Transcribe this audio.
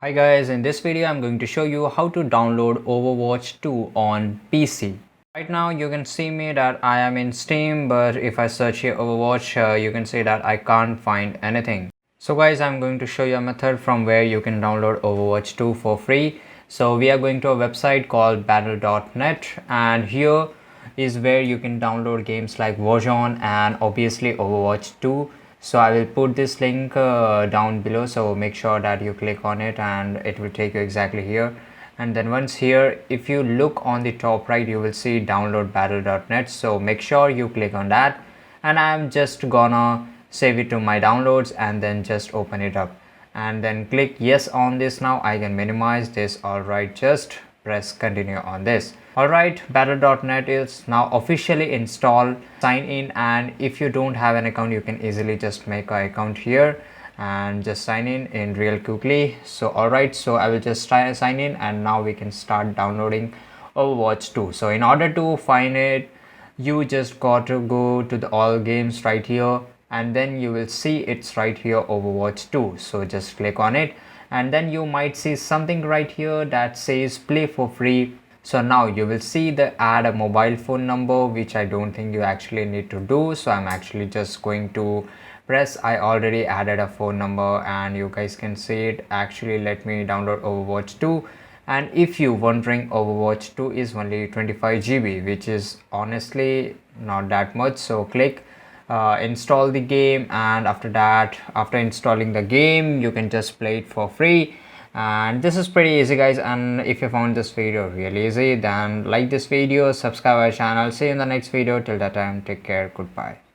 Hi guys, in this video I'm going to show you how to download Overwatch 2 on PC. Right now you can see me that I am in Steam, but if I search here Overwatch, you can see that I can't find anything. So guys, I'm going to show you a method from where you can download Overwatch 2 for free. So we are going to a website called battle.net, and here is where you can download games like Warzone and obviously Overwatch 2. So I will put this link down below, so make sure that you click on it and it will take you exactly here. And then once here, if you look on the top right, you will see download battle.net, so make sure you click on that, and I'm just gonna save it to my downloads and then just open it up and then click yes on this. Now I can minimize this. Alright, just press continue on this. Alright, battle.net is now officially installed. Sign in, and if you don't have an account, you can easily just make an account here and just sign in real quickly. So alright, so I will just try and sign in, and now we can start downloading Overwatch 2. So in order to find it, you just got to go to the all games right here, and then you will see it's right here Overwatch 2. So just click on it, and then you might see something right here that says play for free. So now you will see the add a mobile phone number, which I don't think you actually need to do. So I'm actually just going to press I already added a phone number, and you guys can see it. Actually, let me download Overwatch 2. And if you wondering, Overwatch 2 is only 25 GB, which is honestly not that much. So click install the game, and after that, after installing the game, you can just play it for free. And this is pretty easy guys, and if you found this video really easy, then like this video, subscribe our channel. See you in the next video. Till that time, take care, goodbye.